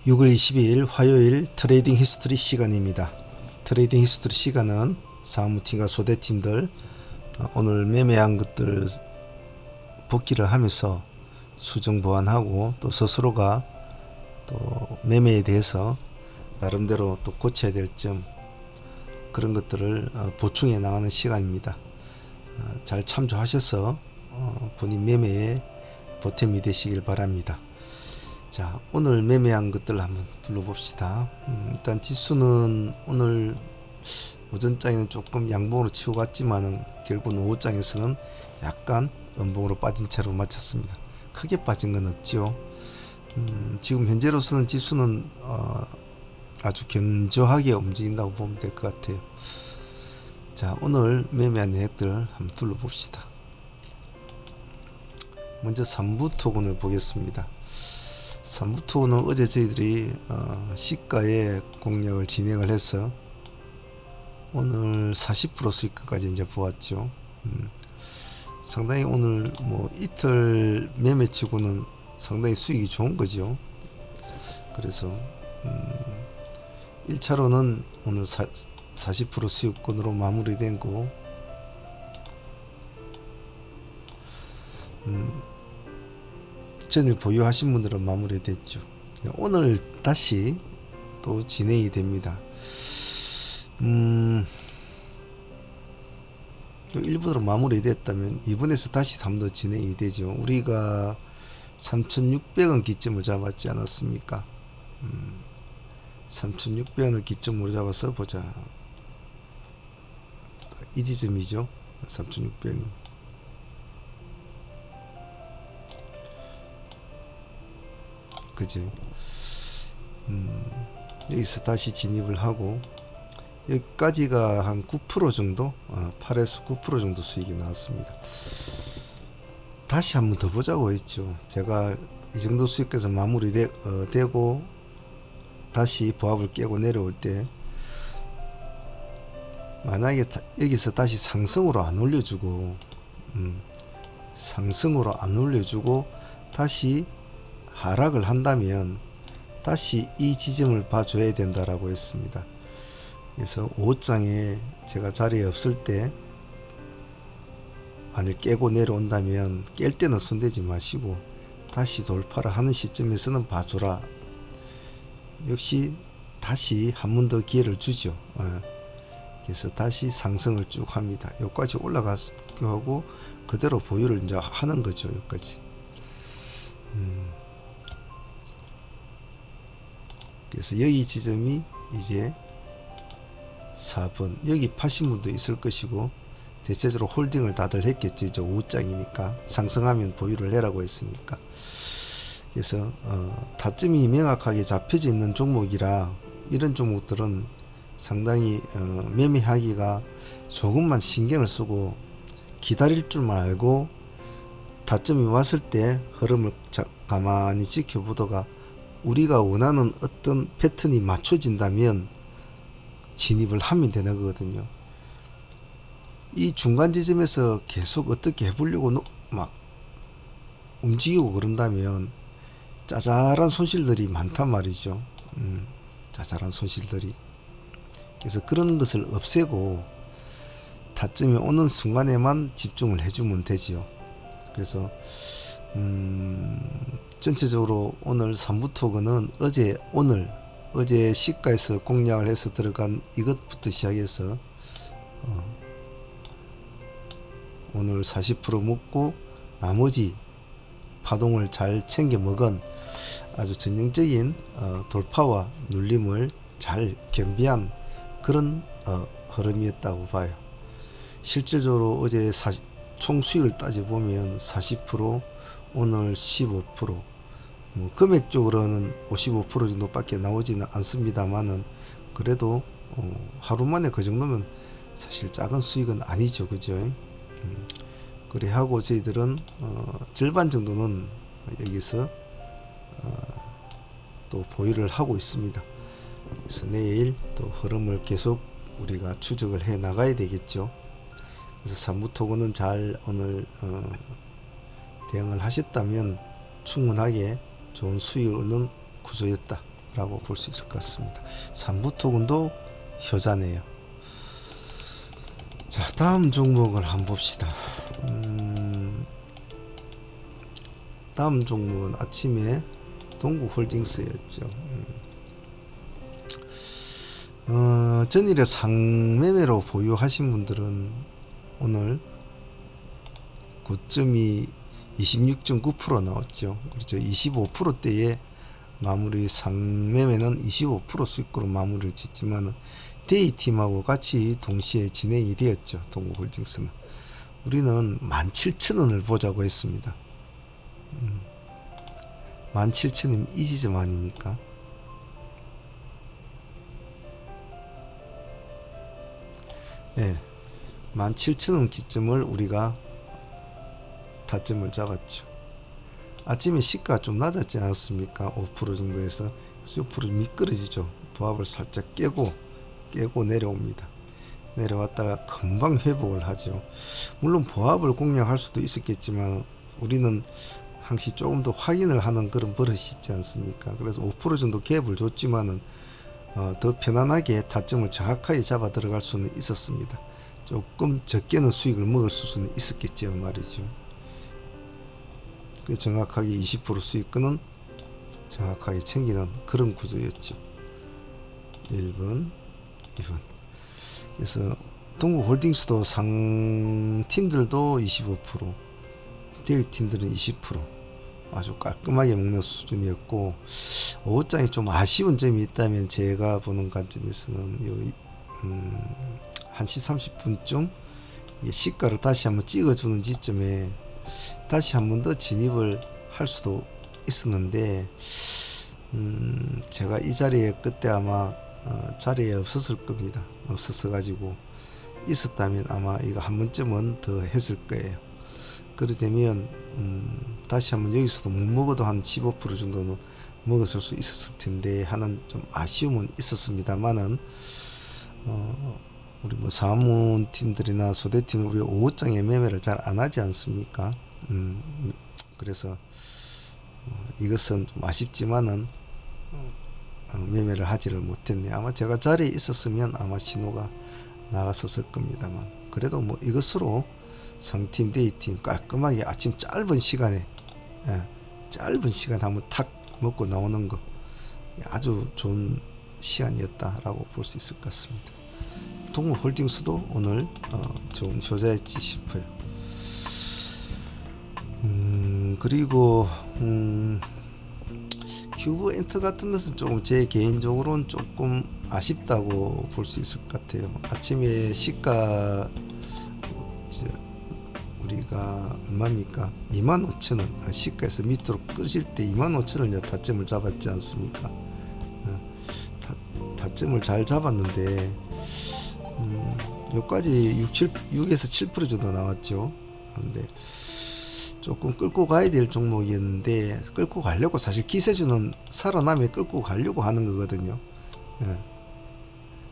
6월 22일 화요일 트레이딩 히스토리 시간입니다. 트레이딩 히스토리 시간은 사무팀과 소대팀들 오늘 매매한 것들 복기를 하면서 수정 보완하고 또 스스로가 또 매매에 대해서 나름대로 또 고쳐야 될 점 그런 것들을 보충해 나가는 시간입니다. 잘 참조하셔서 본인 매매에 보탬이 되시길 바랍니다. 자, 오늘 매매한 것들 한번 둘러봅시다. 일단 지수는 오늘 오전장에는 조금 양봉으로 치고 갔지만은 결국은 오후장에서는 약간 음봉으로 빠진 채로 마쳤습니다. 크게 빠진 건 없지요. 지금 현재로서는 지수는 아주 견조하게 움직인다고 보면 될 것 같아요. 자, 오늘 매매한 내역들 한번 둘러봅시다. 먼저 3부 토큰을 보겠습니다. 3부 토큰은 어제 저희들이 시가의 공략을 진행을 해서 오늘 40% 수익까지 이제 보았죠. 상당히 오늘 뭐 이틀 매매치고는 상당히 수익이 좋은 거죠. 그래서 1차로는 오늘 40% 수익권으로 마무리된 거 전일 보유하신 분들은 마무리됐죠. 오늘 다시 또 진행이 됩니다. 일부러 마무리됐다면 이번에서 다시 한 번 더 진행이 되죠. 우리가 3,600원 기점을 잡았지 않았습니까? 3,600원을 기점으로 잡아서 보자. 이 지점이죠. 3,600원이. 그죠? 여기서 다시 진입을 하고 여기까지가 한 9% 정도 8에서 9% 정도 수익이 나왔습니다. 다시 한번 더 보자고 했죠. 제가 이 정도 수익에서 마무리되고 다시 보합을 깨고 내려올 때 만약에 여기서 다시 상승으로 안 올려주고 다시 하락을 한다면 다시 이 지점을 봐줘야 된다라고 했습니다. 그래서 5장에 제가 자리에 없을 때 만일 깨고 내려온다면 깰 때는 손대지 마시고 다시 돌파를 하는 시점에서는 봐줘라. 역시 다시 한 번 더 기회를 주죠. 그래서 다시 상승을 쭉 합니다. 여기까지 올라가고 하고 그대로 보유를 이제 하는 거죠. 여기까지. 그래서 여기 지점이 이제 4번 여기 파신 분도 있을 것이고 대체적으로 홀딩을 다들 했겠죠. 이제 오후장이니까 상승하면 보유를 해라고 했으니까. 그래서 타점이 명확하게 잡혀져 있는 종목이라 이런 종목들은 상당히 매매하기가 조금만 신경을 쓰고 기다릴 줄만 알고 타점이 왔을 때 흐름을 가만히 지켜보다가 우리가 원하는 어떤 패턴이 맞춰진다면 진입을 하면 되는 거거든요. 이 중간 지점에서 계속 어떻게 해보려고 막 움직이고 그런다면 짜잘한 손실들이 많단 말이죠. 짜잘한 손실들이. 그래서 그런 것을 없애고 타점이 오는 순간에만 집중을 해주면 되지요. 그래서 전체적으로 오늘 3부 토큰은 어제 시가에서 공략을 해서 들어간 이것부터 시작해서 오늘 40% 먹고 나머지 파동을 잘 챙겨 먹은 아주 전형적인 돌파와 눌림을 잘 겸비한 그런 흐름이었다고 봐요. 실질적으로 어제 총 수익을 따져보면 40% 오늘 15% 뭐 금액적으로는 55% 정도밖에 나오지는 않습니다만은 그래도 하루 만에 그 정도면 사실 작은 수익은 아니죠. 그죠? 그래 하고 저희들은 절반 정도는 여기서 또 보유를 하고 있습니다. 그래서 내일 또 흐름을 계속 우리가 추적을 해 나가야 되겠죠. 그래서 3부 토큰은 잘 오늘 대응을 하셨다면 충분하게 좋은 수익을 얻는 구조였다. 라고 볼 수 있을 것 같습니다. 삼부토군도 효자네요. 자, 다음 종목을 한번 봅시다. 다음 종목은 아침에 동국홀딩스였죠. 전일에 상매매로 보유하신 분들은 오늘 고점이 26.9% 나왔죠. 그렇죠. 25%대에 마무리, 상매매는 25% 수익으로 마무리를 짓지만 데이팀하고 같이 동시에 진행이 되었죠. 동국홀딩스는. 우리는 17,000원을 보자고 했습니다. 17,000원 이 지점 아닙니까? 예, 17,000원 기점을 우리가 타점을 잡았죠. 아침에 시가 좀 낮았지 않았습니까? 5% 정도에서 6% 미끄러지죠. 보합을 살짝 깨고 내려옵니다. 내려왔다가 금방 회복을 하죠. 물론 보합을 공략할 수도 있었겠지만 우리는 항시 조금 더 확인을 하는 그런 버릇이 있지 않습니까? 그래서 5% 정도 갭을 줬지만은 더 편안하게 타점을 정확하게 잡아 들어갈 수는 있었습니다. 조금 적게는 수익을 먹을 수는 있었겠지만 말이죠. 정확하게 20% 수익권은 정확하게 챙기는 그런 구조였죠. 1번, 2번. 그래서 동국홀딩스도 상팀들도 25%, 대기팀들은 20% 아주 깔끔하게 먹는 수준이었고, 5장이 좀 아쉬운 점이 있다면 제가 보는 관점에서는 1시 30분쯤 시가를 다시 한번 찍어주는 지점에 다시 한 번 더 진입을 할 수도 있었는데, 제가 이 자리에 그때 아마 자리에 없었을 겁니다. 없었어 가지고 있었다면 아마 이거 한 번쯤은 더 했을 거예요. 그러되면 다시 한번 여기서도 못 먹어도 한 15% 정도는 먹었을 수 있었을 텐데 하는 좀 아쉬움은 있었습니다만은 우리 뭐 사무팀들이나 소대팀은 우리 5장의 매매를 잘 안 하지 않습니까? 그래서 이것은 좀 아쉽지만은 매매를 하지를 못했네. 아마 제가 자리에 있었으면 아마 신호가 나갔었을 겁니다만, 그래도 뭐 이것으로 상팀 대이팀 깔끔하게 아침 짧은 시간에 한번 탁 먹고 나오는 거 아주 좋은 시간이었다라고 볼 수 있을 것 같습니다. 동국홀딩스도 오늘 좋은 효자였지 싶어요. 그리고 큐브엔터 같은 것은 조금 제 개인적으로는 조금 아쉽다고 볼 수 있을 것 같아요. 아침에 시가 우리가 얼마입니까? 25,000원 시가에서 밑으로 끄실 때 25,000원 타점을 잡았지 않습니까? 타점을 잘 잡았는데 여기까지 6에서 7% 정도 나왔죠. 근데 조금 끌고 가야 될 종목이었는데, 끌고 가려고 사실 기세주는 살아남에 끌고 가려고 하는 거거든요.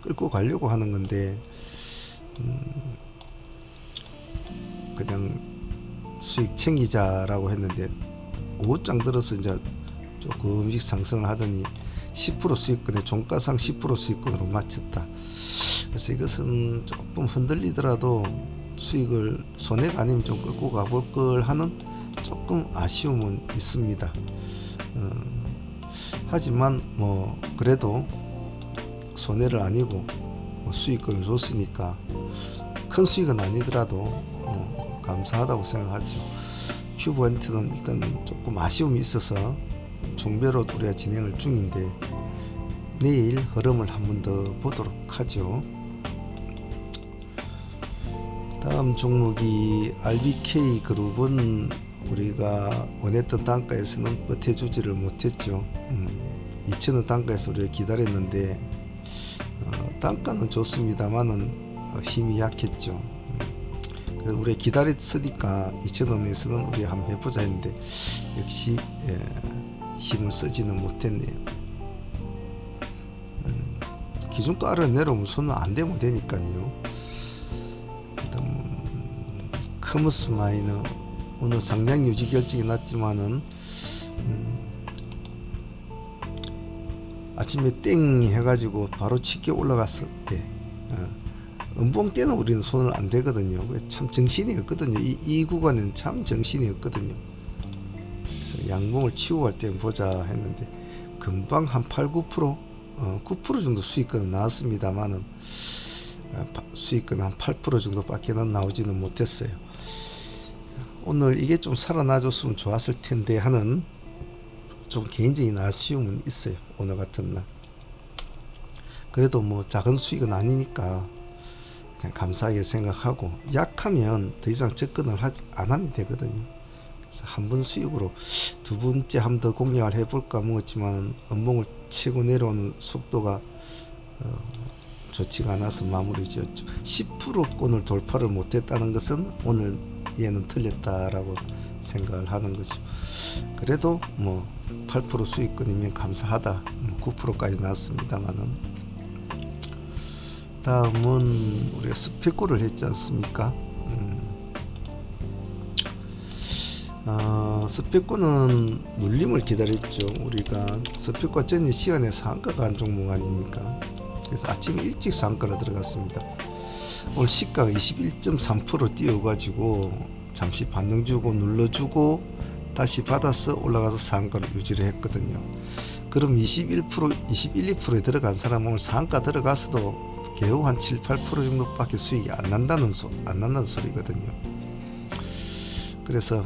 끌고 가려고 하는 건데 그냥 수익 챙기자라고 했는데 5장 들어서 이제 조금씩 상승을 하더니 10% 수익권에 종가상 10% 수익권으로 마쳤다. 그래서 이것은 조금 흔들리더라도 수익을 손해가 아니면 좀 끌고 가볼 걸 하는 조금 아쉬움은 있습니다. 하지만 뭐 그래도 손해를 아니고 뭐 수익권을 줬으니까 큰 수익은 아니더라도 감사하다고 생각하죠. 큐브엔트는 일단 조금 아쉬움이 있어서 중배로 우리가 진행을 중인데 내일 흐름을 한 번 더 보도록 하죠. 다음 종목이 RBK 그룹은 우리가 원했던 단가에서는 버텨주지를 못했죠. 2,000원 단가에서 우리가 기다렸는데 단가는 좋습니다만은 힘이 약했죠. 그래서 우리가 기다렸으니까 2,000원에서는 우리 한번 해보자 했는데 역시 힘을 쓰지는 못했네요. 기준가 아래 내려오면 손은 안 대면 되니까요. 커머스 마이너 오늘 상장 유지 결정이 났지만은 아침에 땡 해가지고 바로 치게 올라갔을 때 음봉 때는 우리는 손을 안 대거든요. 참 정신이 없거든요. 이 구간은 참 정신이 없거든요. 그래서 양봉을 치고 갈 때 보자 했는데 금방 한 8, 9%, 9% 정도 수익은 나왔습니다만은 수익은 한 8% 정도밖에는 나오지는 못했어요. 오늘 이게 좀 살아나줬으면 좋았을 텐데 하는 좀 개인적인 아쉬움은 있어요. 오늘 같은 날. 그래도 뭐 작은 수익은 아니니까 그냥 감사하게 생각하고, 약하면 더 이상 접근을 안 하면 되거든요. 그래서 한 번 수익으로 두 번째 한 번 더 공략을 해볼까 먹었지만 음봉을 치고 내려오는 속도가 좋지가 않아서 마무리 지었죠. 10%권을 돌파를 못했다는 것은 오늘 얘는 틀렸다라고 생각을 하는 거죠. 그래도 뭐 8% 수익권이면 감사하다. 9%까지 나왔습니다만은. 다음은 우리가 스펙고를 했지 않습니까? 스펙고는 눌림을 기다렸죠. 우리가 스펙고 전일 시간에 상한가가 한 종목 아닙니까? 그래서 아침에 일찍 상한가로 들어갔습니다. 오늘 시가가 21.3% 뛰어가지고 잠시 반등 주고 눌러주고 다시 받아서 올라가서 상한가를 유지를 했거든요. 그럼 21%, 2%에 들어간 사람은 오늘 상한가 들어가서도 겨우 한 7, 8% 정도밖에 수익이 안 난다는 소리거든요. 그래서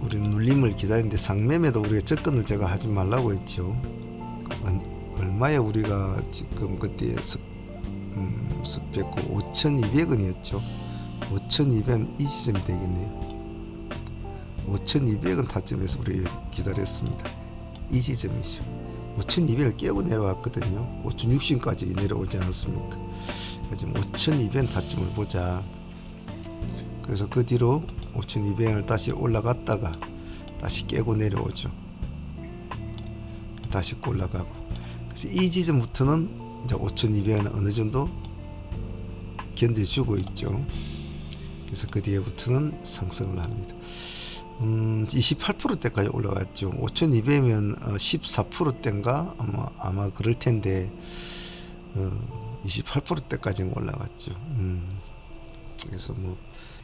우리 눌림을 기다리는데, 상매매도 우리가 접근을 제가 하지 말라고 했죠. 얼마에 우리가 지금 그때 스펙고 5,200원이었죠. 5,200원 이 지점이 되겠네요. 5,200원 타점에서 우리 기다렸습니다. 이 지점이죠. 5,200을 깨고 내려왔거든요. 5,060까지 내려오지 않았습니까? 지금 5,200 타점을 보자. 그래서 그 뒤로 5,200원을 다시 올라갔다가 다시 깨고 내려오죠. 다시 올라가고. 그래서 이 지점부터는 이제 5,200원 어느 정도 견뎌주고 있죠. 그래서 그 뒤에부터는 상승을 합니다. 28%대까지 올라갔죠. 5,200면 14%대인가 아마 그럴 텐데 28%대까지는 올라갔죠. 그래서 뭐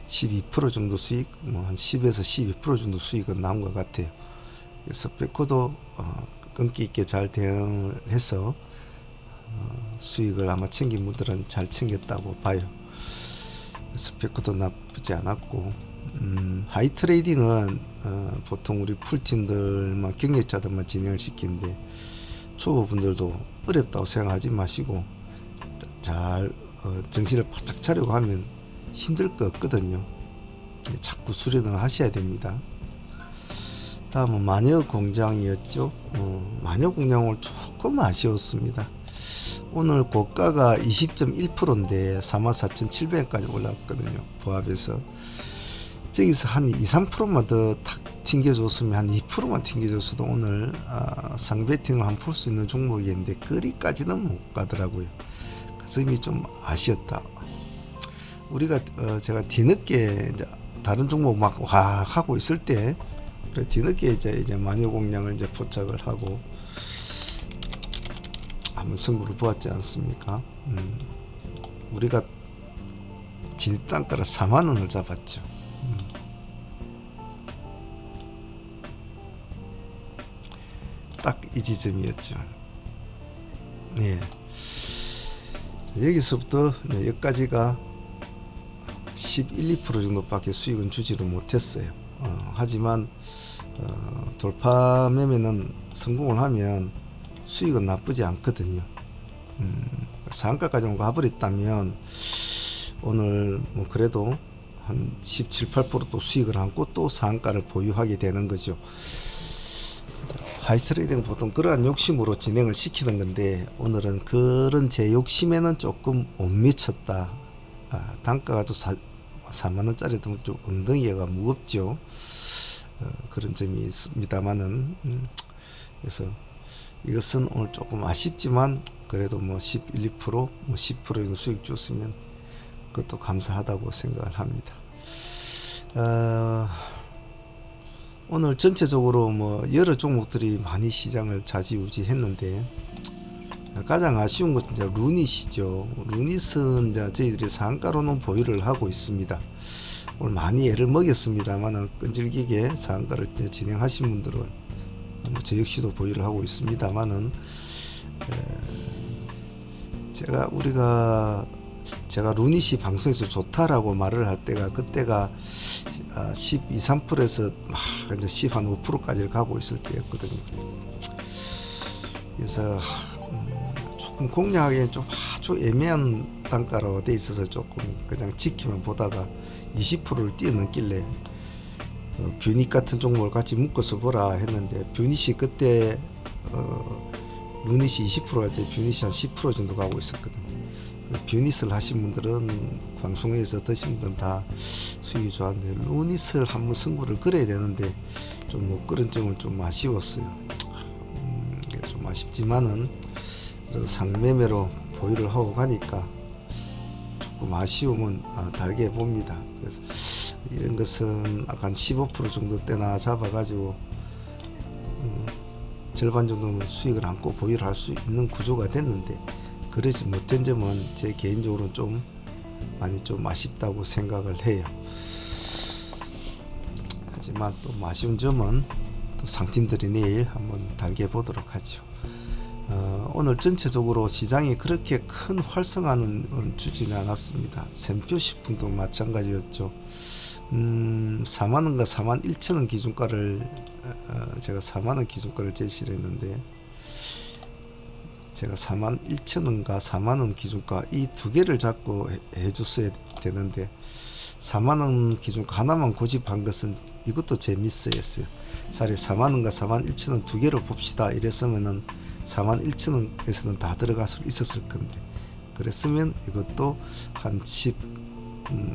12% 정도 수익, 뭐 한 10에서 12% 정도 수익은 나온 것 같아요. 그래서 스펙코도 끈기 있게 잘 대응을 해서 수익을 아마 챙긴 분들은 잘 챙겼다고 봐요. 스펙코도 나쁘지 않았고, 하이 트레이딩은 보통 우리 풀팀들만, 경력자들만 진행을 시키는데 초보분들도 어렵다고 생각하지 마시고 잘 정신을 바짝 차리고 하면 힘들 거 없거든요. 자꾸 수련을 하셔야 됩니다. 다음은 마녀공장이었죠. 마녀공장을 조금 아쉬웠습니다. 오늘 고가가 20.1%인데 44,700원까지 올랐거든요. 보합에서 저기서 한 2, 3%만 더 탁 튕겨줬으면, 한 2%만 튕겨줬어도 오늘 상베팅을 한번 볼 수 있는 종목이었는데 거기까지는 못 가더라고요. 그 점이 좀 아쉬웠다. 우리가 제가 뒤늦게 이제 다른 종목 막 와 하고 있을 때, 그래 뒤늦게 이제 마녀공장을 이제 포착을 하고 한번 승부를 보았지 않습니까? 우리가 진입단가를 4만원을 잡았죠. 딱 이 지점이었죠. 네. 여기서부터 여기까지가 11, 2% 정도밖에 수익은 주지를 못했어요. 하지만 돌파 매매는 성공을 하면 수익은 나쁘지 않거든요. 상한가까지 가버렸다면 오늘 뭐 그래도 한 17, 8% 수익을 안고 또 상한가를 보유하게 되는 거죠. 하이트레이딩은 보통 그러한 욕심으로 진행을 시키는 건데, 오늘은 그런 제 욕심에는 조금 못 미쳤다. 단가가 또 4만원짜리도 좀 엉덩이가 무겁죠. 그런 점이 있습니다만은, 그래서 이것은 오늘 조금 아쉽지만 그래도 뭐 11, 2%, 뭐 10% 정도 수익 줬으면 그것도 감사하다고 생각을 합니다. 오늘 전체적으로 뭐 여러 종목들이 많이 시장을 좌지우지했는데 가장 아쉬운 것은 이제 루닛이죠. 루닛은 이제 저희들이 상한가로는 보유를 하고 있습니다. 오늘 많이 애를 먹였습니다만은 끈질기게 상한가를 진행하신 분들은 뭐 저 역시도 보유를 하고 있습니다만은 제가 루닛이 방송에서 좋다라고 말을 할 때가 그때가 12, 3%에서 막 이제 10, 한 5%까지 가고 있을 때였거든요. 그래서 조금 공략하기엔 좀 아주 애매한 단가로 돼 있어서 조금 그냥 지키면 보다가 20%를 뛰어넘길래 뷰닛 같은 종목을 같이 묶어서 보라 했는데 뷰닛이 그때 루닛이 20% 할 때 뷰닛이 한 10% 정도 가고 있었거든요. 뷰닛을 하신 분들은 방송에서 드신 분들은 다 수익이 좋았는데 루닛을 한번 승부를 걸어야 되는데 좀 못 걸은 점은 좀 아쉬웠어요. 좀 아쉽지만은 그래도 상매매로 보유를 하고 가니까 조금 아쉬움은 달게 봅니다. 그래서 이런 것은 아까 15% 정도 때나 잡아가지고 절반 정도는 수익을 안고 보유를 할 수 있는 구조가 됐는데 그러지 못한 점은 제 개인적으로는 좀 많이 좀 아쉽다고 생각을 해요. 하지만 또 아쉬운 점은 또 상팀들이 내일 한번 달게 보도록 하죠. 오늘 전체적으로 시장이 그렇게 큰 활성화는 주지는 않았습니다. 샘표식품도 마찬가지였죠. 4만원과 41,000원 기준가를 제가 4만원 기준가를 제시를 했는데 제가 41,000원과 4만원 기준가 이 두 개를 잡고 해줬어야 되는데 4만원 기준가 하나만 고집한 것은 이것도 제 미스였어요. 차라리 4만원과 41,000원 두 개를 봅시다 이랬으면은 41,000원에서는 다 들어갈 수 있었을 건데 그랬으면 이것도 한 10,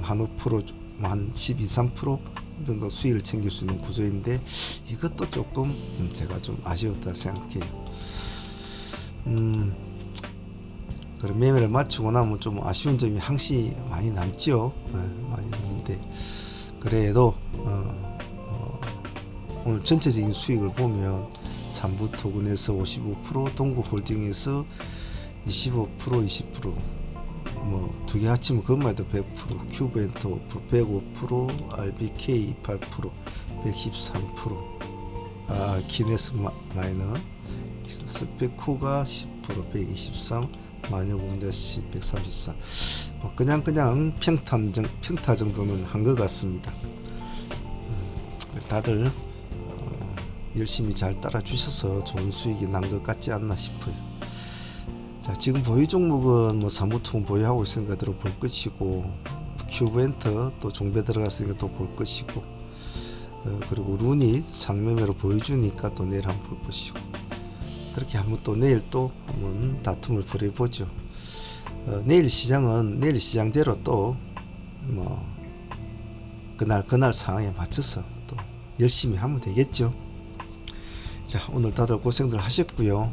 한 5%, 한 12, 3% 정도 수익을 챙길 수 있는 구조인데 이것도 조금 제가 좀 아쉬웠다 생각해요. 그럼 매매를 마치고 나면 좀 아쉬운 점이 항시 많이 남죠. 많이 남는데 그래도 오늘 전체적인 수익을 보면 삼부토근에서 55%, 동구홀딩에서 25%, 20%, 뭐 두 개 합치면 그것만 해도 100%, 큐브엔터 5%, 105%, RBK 8%, 113%, 키네스 마이너, 스페코가 10%, 123, 마녀공자씨 134. 뭐 그냥 평타 정도는 한 것 같습니다. 다들 열심히 잘 따라 주셔서 좋은 수익이 난 것 같지 않나 싶어요. 자, 지금 보유 종목은 뭐 사무통 보유하고 있으니까 들어 볼 것이고 큐브엔터 또 종배 들어갔으니까 또 볼 것이고 그리고 루닛 상매매로 보여주니까 또 내일 한번 볼 것이고 그렇게 한번 또 내일 또 한번 다툼을 벌여보죠. 내일 시장은 내일 시장대로 또 뭐 그날 상황에 맞춰서 또 열심히 하면 되겠죠. 자, 오늘 다들 고생들 하셨고요.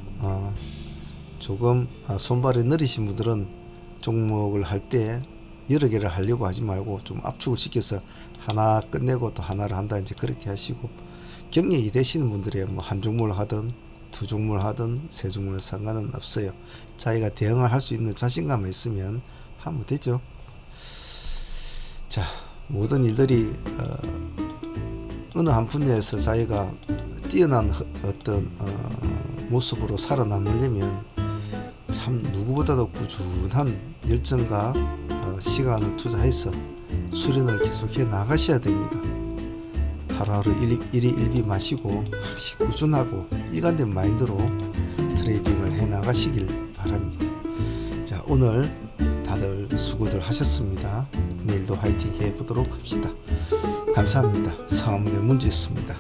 조금 손발이 느리신 분들은 종목을 할 때 여러 개를 하려고 하지 말고 좀 압축을 시켜서 하나 끝내고 또 하나를 한다 이제 그렇게 하시고 경력이 되시는 분들이 뭐 한 종목을 하든 두 종목을 하든 세 종목을 상관은 없어요. 자기가 대응을 할 수 있는 자신감이 있으면 하면 되죠. 자, 모든 일들이 어느 한 분야에서 자기가 뛰어난 어떤 모습으로 살아남으려면 참 누구보다도 꾸준한 열정과 시간을 투자해서 수련을 계속해 나가셔야 됩니다. 하루하루 일희일비 마시고 꾸준하고 일관된 마인드로 트레이딩을 해 나가시길 바랍니다. 자, 오늘 다들 수고들 하셨습니다. 내일도 화이팅 해보도록 합시다. 감사합니다. 상황문의 문제였습니다.